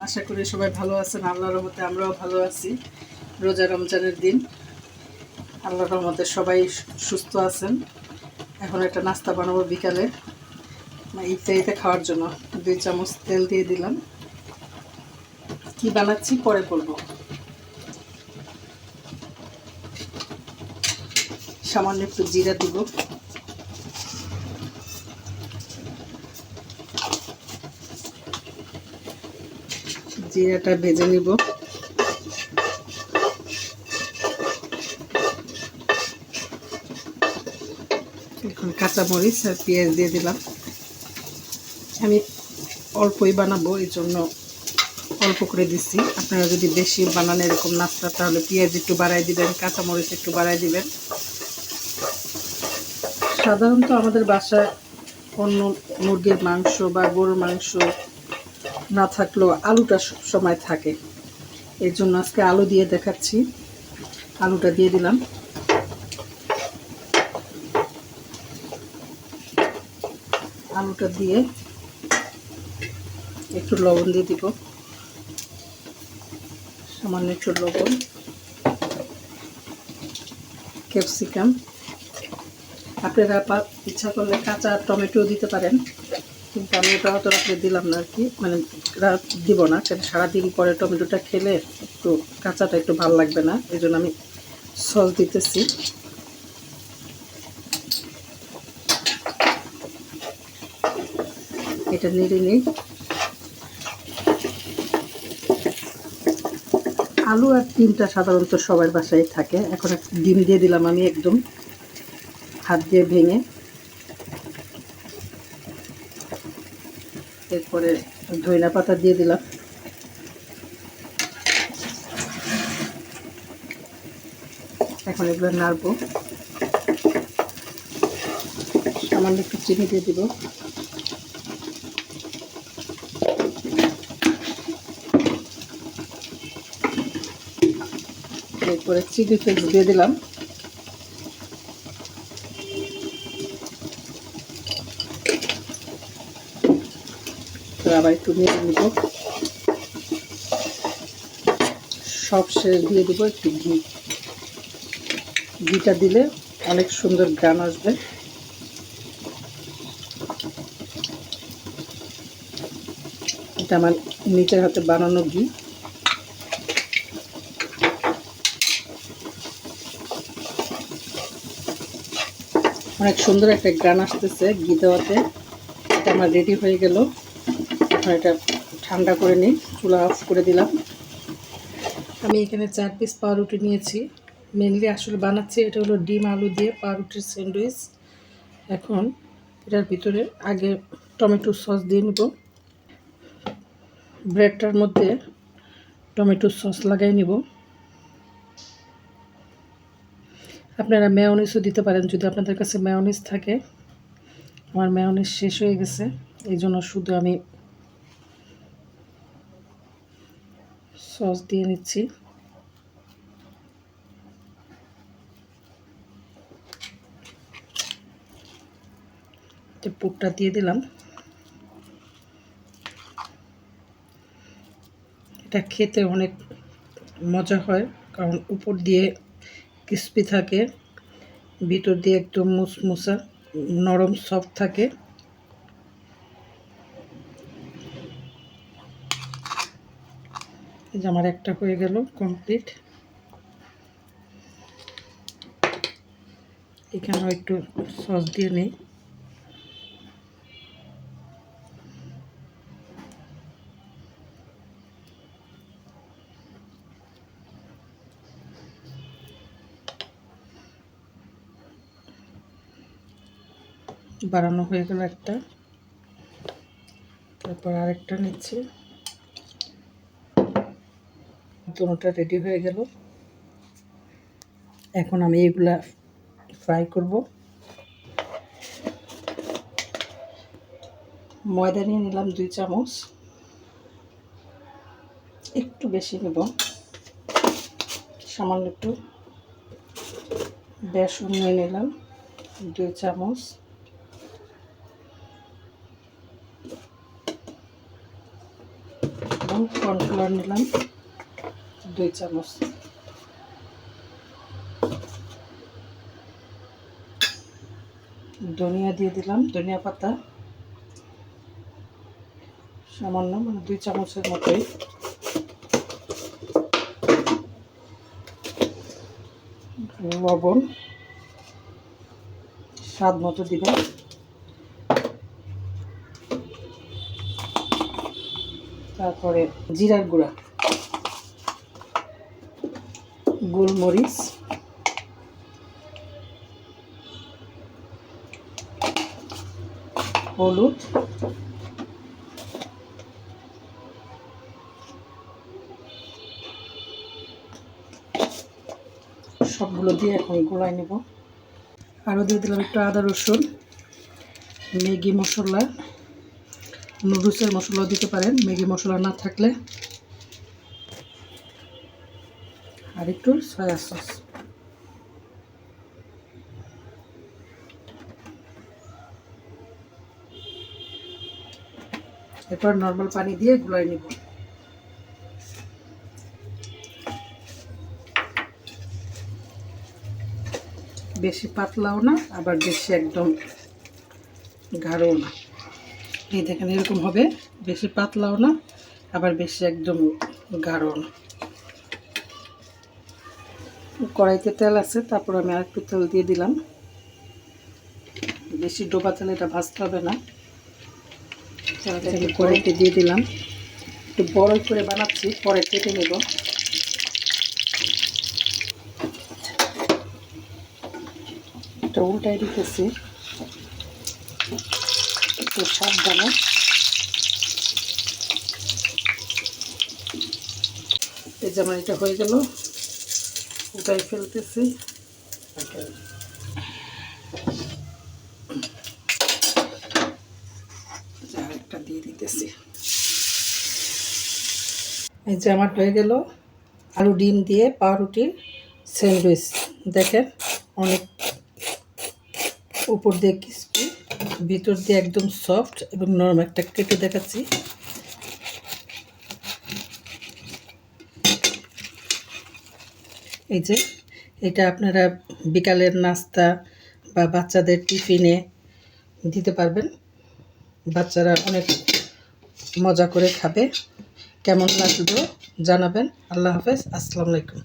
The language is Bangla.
আশা করি সবাই ভালো আছেন। আল্লাহর রহমতে আমরাও ভালো আছি। রোজা রমজানের দিন, আল্লাহর রহমতে সবাই সুস্থ আছেন। এখন একটা নাস্তা বানাবো বিকালে ইফতারিতে খাওয়ার জন্য। 2 চামচ তেল দিয়ে দিলাম। কি বানাচ্ছি পরে করব। সামান্য একটু জিরা দিব, জিরাটা ভেজে নিব। এখন কাঁচামরিচ আর পেঁয়াজ দিয়ে দিলাম। আমি অল্পই বানাবো, এই জন্য অল্প করে দিচ্ছি। আপনারা যদি বেশি বানান এরকম নাস্তা, তাহলে পেঁয়াজ একটু বাড়াই দিবেন, কাঁচামরিচ একটু বাড়াই দিবেন। সাধারণত আমাদের বাসায় অন্য মুরগির মাংস বা গরুর মাংস না থাকলেও আলুটা সবসময় থাকে, এর জন্য আজকে আলু দিয়ে দেখাচ্ছি। আলুটা দিয়ে দিলাম। আলুটা দিয়ে একটু লবণ দিয়ে দিব, সামান্য একটু লবণ, ক্যাপসিকাম। আপনারা ইচ্ছা করলে কাঁচা টমেটো দিতে পারেন, কিন্তু আমি ওটা অত রাত্রে দিলাম না আর কি, মানে দিব না, কারণ সারাদিন পরে টমেটোটা খেলে একটু কাঁচাটা একটু ভালো লাগবে না, এই জন্য আমি সস দিতেছি। এটা নেড়ে নিই। আলু আর ডিমটা সাধারণত সবার বাসায় থাকে। এখন একটা ডিম দিয়ে দিলাম আমি একদম হাত দিয়ে ভেঙে। এরপরে ধনিয়া পাতা দিয়ে দিলাম। এখন এগুলো নাড়বো। সামান্য একটু চিনি দিয়ে দিব। এরপরে চিলি ফ্লেক্স দিয়ে দিলাম। আবার একটু নেড়ে নিব। সব শেষ দিয়ে দিব একটু ঘি। ঘিটা দিলে অনেক সুন্দর গ্রান আসবে। এটা আমার নিজের হাতে বানানো ঘি। অনেক সুন্দর একটা গ্রান আসতেছে ঘি দেওয়াতে। এটা আমার রেডি হয়ে গেল। এখন এটা ঠান্ডা করে নিই। চুলা অফ করে দিলাম। আমি এখানে 4 পিস পাউরুটি নিয়েছি। মেনলি আসলে বানাচ্ছি এটা হলো ডিম আলু দিয়ে পাউরুটির স্যান্ডউইচ। এখন এটার ভিতরে আগে টমেটো সস দিয়ে নেব। ব্রেডটার মধ্যে টমেটো সস লাগাই নেব। আপনারা মেয়োনিজও দিতে পারেন যদি আপনাদের কাছে মেয়োনিজ থাকে। আমার মেয়োনিজ শেষ হয়ে গেছে, এই জন্য শুধু আমি সস দিয়ে নিচ্ছি। পুরটা দিয়ে দিলাম। এটা খেতে অনেক মজা হয়, কারণ উপর দিয়ে ক্রিস্পি থাকে, ভিতর দিয়ে একদম মুসমুসা নরম সফট থাকে। এই যে আমার একটা হয়ে গেল কমপ্লিট। এখানেও একটু সস দিয়ে নিই। বাড়ানো হয়ে গেল একটা, তারপর আরেকটা নিচ্ছি। দুটোটা রেডি হয়ে গেল। এখন আমি এগুলা ফ্রাই করব। ময়দা নিয়ে নিলাম 2 চামচ, একটু বেশি নেব। সামান্য একটু বেসন নিয়ে নিলাম 2 চামচ। এবং নিলাম, কর্নফ্লাওয়ার নিলাম 2 চামচ, ধনিয়া দিয়ে দিলাম, ধনিয়া পাতা সামান্য, মানে 2 চামচের মতোই, লবণ স্বাদ মতো দিবেন, তারপরে জিরার গুঁড়া, গোলমরিচ, হলুদ, সবগুলো দিয়ে এখন গোলায় নেব। আরও দিয়ে দিলাম একটু আদা রসুন, ম্যাগি মশলা, নুডলসের মশলাও দিতে পারেন ম্যাগি মশলা না থাকলে, আর একটু সয়া সস। এরপর নর্মাল পানি দিয়ে গুলাই নেব। বেশি পাতলাও না, আবার বেশি একদম গাঢ়ও না। এই দেখেন এরকম হবে, বেশি পাতলাও না, আবার বেশি একদম গাঢ়ও না। কড়াইতে তেল আছে, তারপর আমি আর একটু তেল দিয়ে দিলাম। বেশি ডোবা তেলে এটা ভাজতে হবে না। কড়াইতে দিয়ে দিলাম, একটু বড় করে বানাচ্ছি, পরে কেটে নেব। এটা উল্টাই দিতেছি একটু সাবধানে। এই যেমন এটা হয়ে গেল, উল্টাই ফেলতেছি। আরেকটা দিয়ে দিতেছি। এই যে আমার হয়ে গেল আলু ডিম দিয়ে পাউরুটির স্যান্ডউইচ। দেখেন অনেক উপর দিয়ে ক্রিসপি, ভিতর দিয়ে একদম সফট এবং নরম। একটা কেটে দেখাচ্ছি। এই যে এটা আপনারা বিকালের নাস্তা বা বাচ্চাদের টিফিনে দিতে পারবেন, বাচ্চারা অনেক মজা করে খাবে। কেমন লাগলো জানাবেন। আল্লাহ হাফেজ, আসসালামু আলাইকুম।